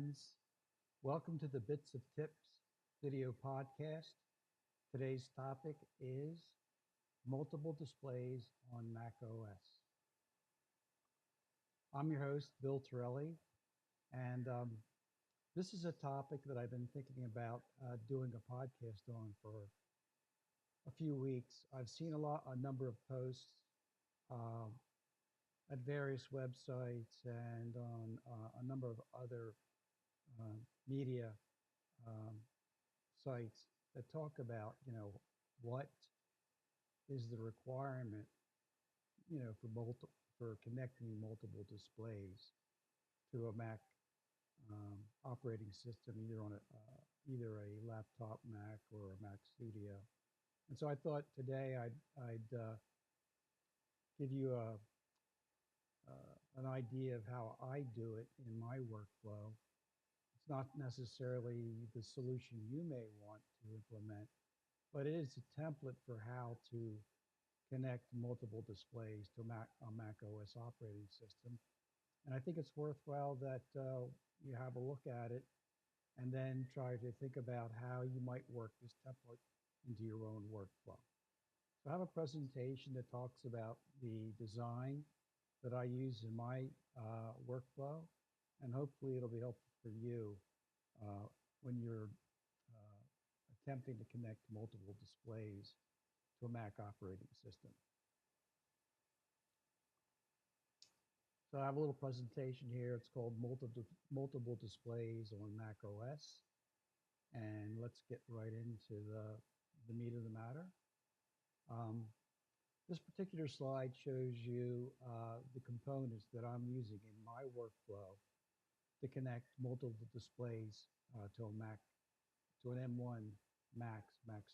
friends. Welcome to the Bits of Tips video podcast. Today's topic is multiple displays on macOS. I'm your host, Bill Torelli, and this is a topic that I've been thinking about doing a podcast on for a few weeks. I've seen a number of posts um, at various websites and on a number of other uh, media um, sites that talk about, what is the requirement, for connecting multiple displays to a Mac operating system, either a laptop Mac or a Mac Studio. And so I thought today I'd give you an idea of how I do it in my workflow. It's not necessarily the solution you may want to implement, but it is a template for how to connect multiple displays to a Mac OS operating system. And I think it's worthwhile that you have a look at it and then try to think about how you might work this template into your own workflow. So I have a presentation that talks about the design that I use in my workflow, and hopefully it'll be helpful for you uh, when you're uh, attempting to connect multiple displays to a Mac operating system. So I have a little presentation here. It's called multiple displays on Mac OS. And let's get right into the meat of the matter. Um, this particular slide shows you the components that I'm using in my workflow to connect multiple displays to an M1 Mac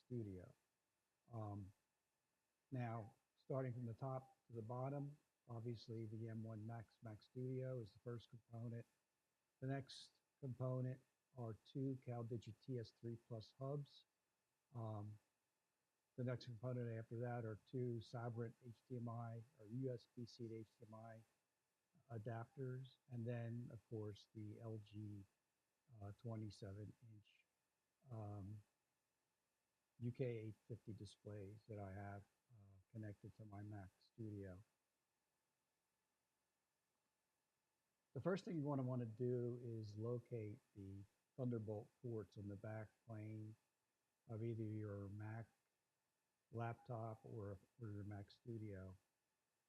Studio. Um, Now, starting from the top to the bottom, obviously the M1 Mac Studio is the first component. The next component are two CalDigit TS3 Plus hubs. Um, the next component after that are two Sabrent HDMI or USB-C to HDMI adapters, and then of course the LG 27-inch UK 850 displays that I have connected to my Mac Studio. The first thing you want to do is locate the Thunderbolt ports on the back plane of either your Mac laptop or your Mac Studio,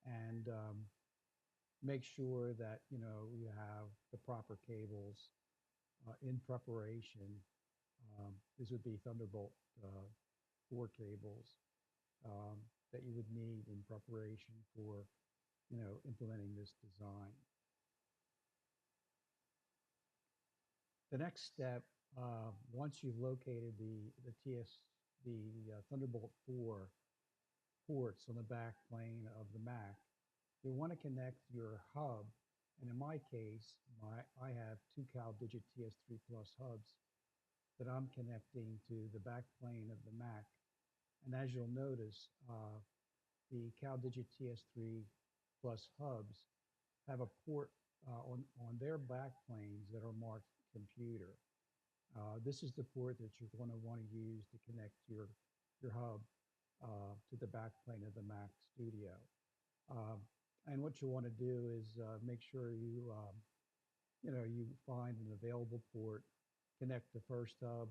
and make sure that you have the proper cables in preparation. These would be Thunderbolt 4 cables that you would need in preparation for implementing this design. The next step, once you've located the Thunderbolt 4 ports on the back plane of the Mac, you want to connect your hub. And in my case, I have two CalDigit TS3 Plus hubs that I'm connecting to the back plane of the Mac. And as you'll notice, the CalDigit TS3 Plus hubs have a port on their back planes that are marked computer. This is the port that you're going to want to use to connect your hub to the backplane of the Mac Studio. And what you want to do is make sure you find an available port, connect the first hub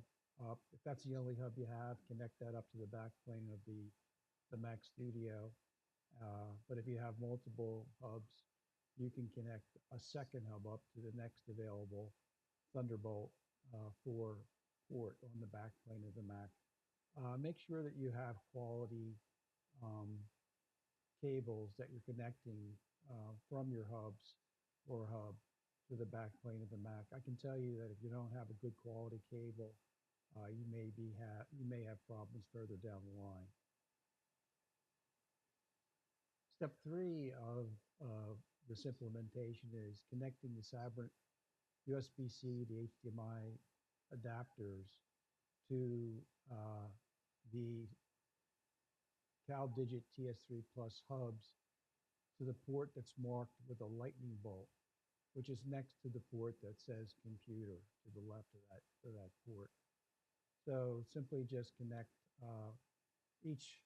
up. If that's the only hub you have, connect that up to the backplane of the Mac Studio. But if you have multiple hubs, you can connect a second hub up to the next available Thunderbolt 4 port on the backplane of the Mac. Make sure that you have quality um, cables that you're connecting from your hubs or hub to the backplane of the Mac. I can tell you that if you don't have a good quality cable, you may have problems further down the line. Step 3 of this implementation is connecting the Sabrent USB-C to HDMI adapters to the CalDigit TS3 Plus hubs to the port that's marked with a lightning bolt. which is next to the port that says computer to the left of that port. So simply just connect each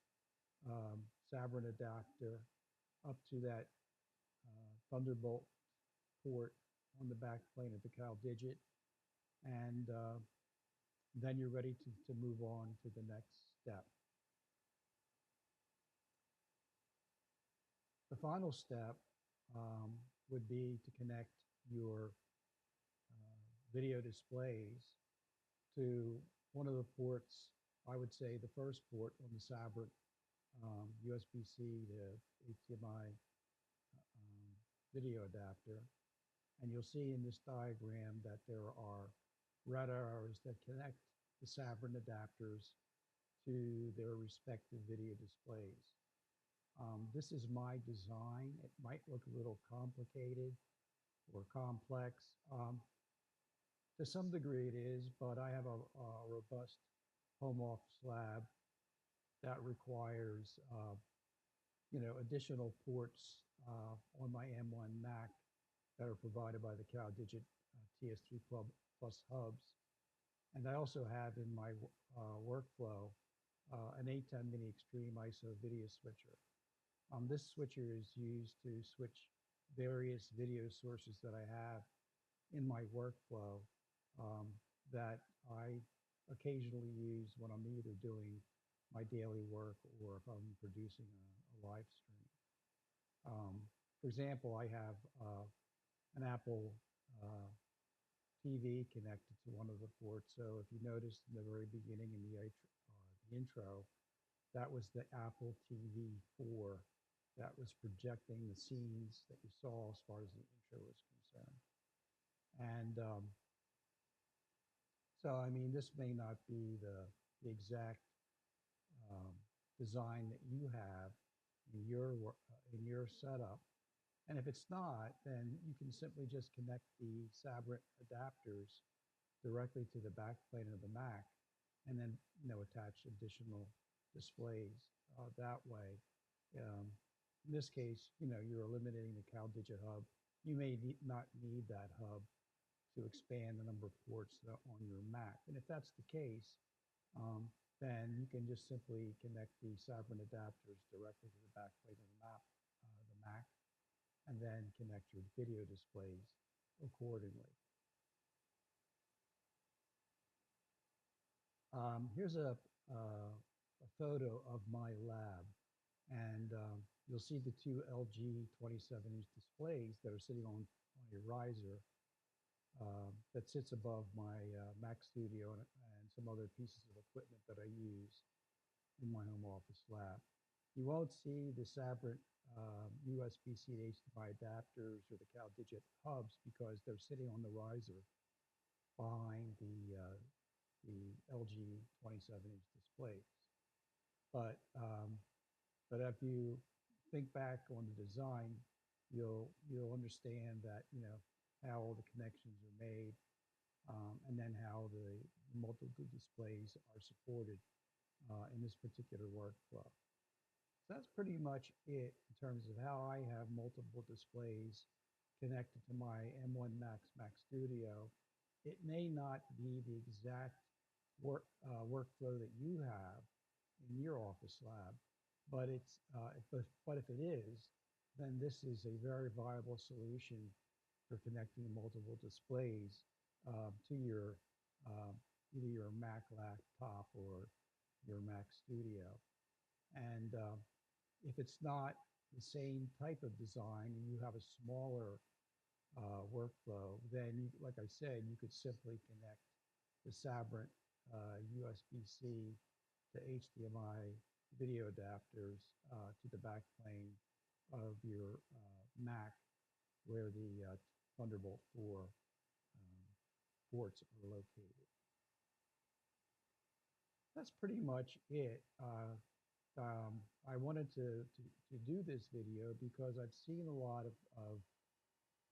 Sabrin adapter up to that Thunderbolt port on the back plane of the CalDigit, and then you're ready to move on to the next step. The final step would be to connect your video displays to one of the ports. I would say the first port on the Sabrin USB-C to HDMI video adapter. And you'll see in this diagram that there are red arrows that connect the Sabrin adapters to their respective video displays. This is my design. It might look a little complicated or complex. To some degree it is, but I have a robust home office lab that requires additional ports on my M1 Mac that are provided by the CalDigit TS3 Plus hubs. And I also have in my workflow an 810 Mini Extreme ISO video switcher. This switcher is used to switch various video sources that I have in my workflow that I occasionally use when I'm either doing my daily work or if I'm producing a live stream. For example, I have an Apple TV connected to one of the ports. So if you noticed in the very beginning in the intro, that was the Apple TV 4 that was projecting the scenes that you saw as far as the intro was concerned. And so, I mean, this may not be the exact design that you have in your setup. And if it's not, then you can simply just connect the Sabrin adapters directly to the backplane of the Mac, and then attach additional displays that way. In this case, you're eliminating the CalDigit hub. You may not need that hub to expand the number of ports on your Mac. And if that's the case, then you can just simply connect the Sabrin adapters directly to the backplate of the Mac, and then connect your video displays accordingly. Here's a photo of my lab, and you'll see the two LG 27-inch displays that are sitting on a riser that sits above my Mac Studio and some other pieces of equipment that I use in my home office lab. You won't see the Sabrin USB-C to HDMI adapters or the CalDigit hubs because they're sitting on the riser behind the LG 27-inch displays. But if you think back on the design, you'll understand that how all the connections are made, and then how the multiple displays are supported in this particular workflow. So that's pretty much it in terms of how I have multiple displays connected to my M1 Mac Studio. It may not be the exact workflow that you have in your office lab, but but if it is, then this is a very viable solution for connecting multiple displays to your either your Mac laptop or your Mac Studio. And if it's not the same type of design and you have a smaller workflow, then like I said, you could simply connect the Sabrin USB-C to HDMI video adapters to the backplane of your Mac where the Thunderbolt 4 ports are located. That's pretty much it. I wanted to do this video because I've seen a lot of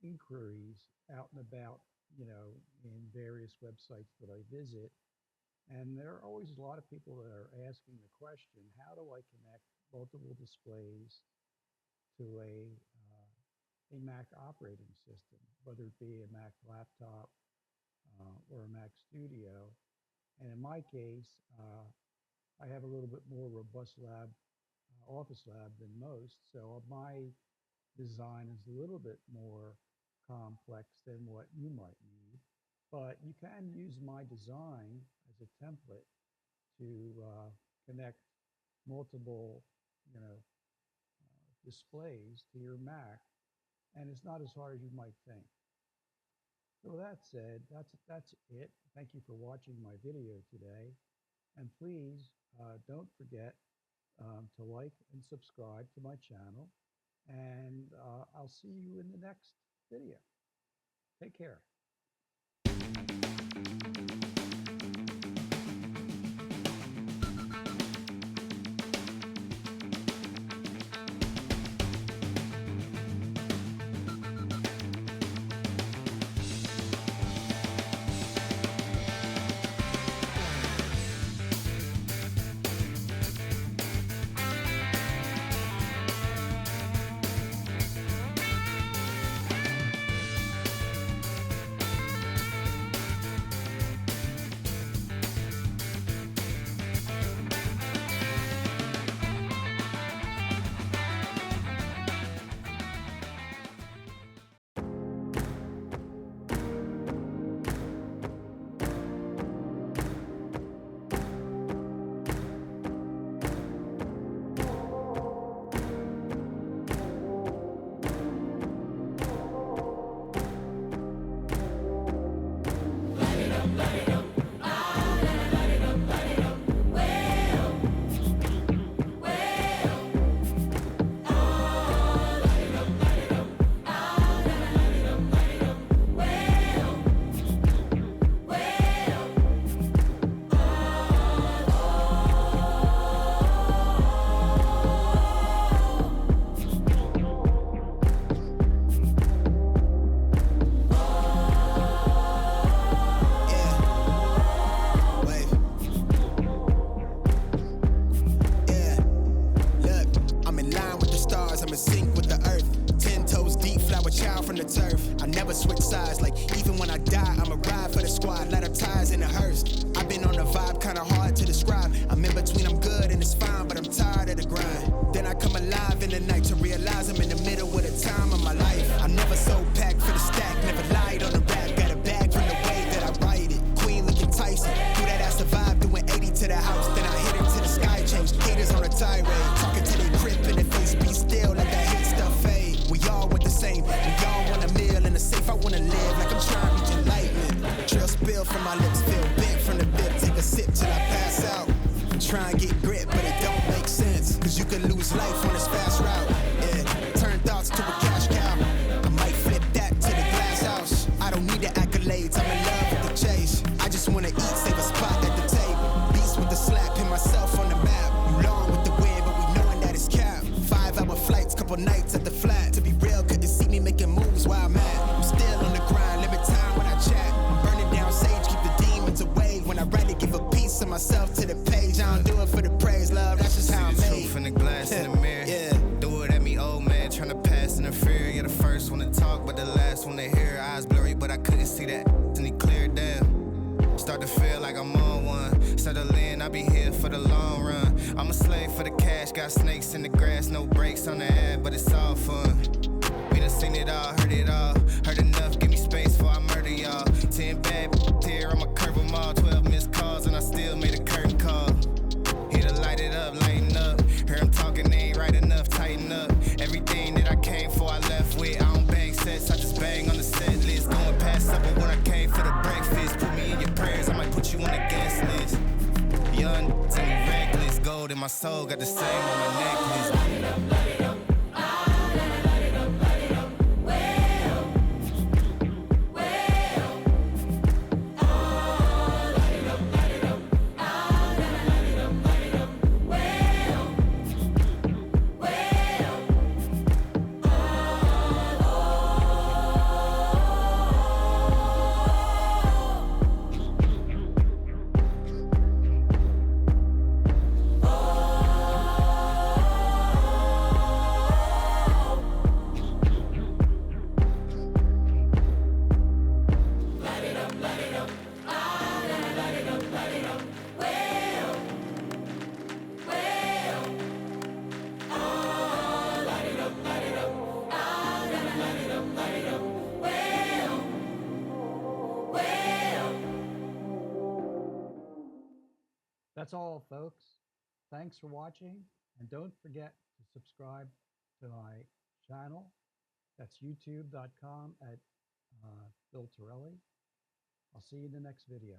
inquiries out and about, in various websites that I visit. And there are always a lot of people that are asking the question, how do I connect multiple displays to a a Mac operating system, whether it be a Mac laptop or a Mac Studio. And in my case, I have a little bit more robust office lab than most. So my design is a little bit more complex than what you might need. But you can use my design as a template to connect multiple, you know, displays to your Mac, and it's not as hard as you might think. So with that said, that's it. Thank you for watching my video today, and please don't forget to like and subscribe to my channel, and I'll see you in the next video. Take care. I never switch sides, like even when I die, I'ma ride for the squad, let her ties in a hearse. I've been on a vibe, kinda hard to describe. I'm in between, I'm good and it's fine, but I'm tired of the grind. Then I come alive in the night to realize I'm in the middle of the time of my life. I'm never so packed for the stack, never lied on the rap. Got a bag from the way that I write it. Queen looking Tyson, do that ass survive, doing 80 to the house. Then I hit her to the sky, change haters on a tirade. Talking to their crib in the face, be still, let that hit stuff fade. We all want the same, we all want a meal in the safe. I wanna live like I'm trying to reach enlightenment. Trail spill from my lips, feel big from the bib. Take a sip till I pass out. I'm trying to get grit, but it don't make sense. Cause you could lose life on this fast route. Yeah, turn thoughts to a cash cow. I might flip that to the glass house. I don't need the accolades, I'm in love with the chase. I just wanna eat, save a spot at the table. Beast with the slap, pin myself on the map. You long with the wind, but we knowing that it's cap. 5-hour flights, couple nights at the flat. To be real, couldn't see me making moves while I'm at. I'm still on the grind, limit time when I chat. I'm burning down sage, keep the demons away. When I write it, give a piece of myself to the page. I don't do it for the praise, love, that's just how I'm made. Truth in the glass in the mirror. Yeah. Do it at me, old man, tryna pass in the fear. You're the first one to talk, but the last one to hear. Eyes blurry, but I couldn't see that, and he cleared down. Start to feel like I'm on one. Settle in, I'll be here for the long run. I'm a slave for the cash, got snakes in the grass, no brakes on the ad, but it's all fun. We done seen it all, heard it all. Heard enough, give me space before I murder y'all. 10 bad here, I'ma curve them all. 12 missed calls, and I still made a curtain call. Here to light it up, lighten up. Hear him talking, they ain't right enough, tighten up. Everything that I came for, I left with. I don't bang sets, I just bang on the set list. Going past supper when I came for the breakfast. Put me in your prayers, I might put you on the guest list. Young, tell me reckless. Gold in my soul, got the same on my necklace. Light it up, light it up. Light it up, light it up. Well, well. Oh, light it up, light it up. Oh, light it up, light it up. Well, well. Oh, That's all, folks. Thanks for watching, and don't forget to subscribe to my channel. That's youtube.com at Bill Torelli. I'll see you in the next video.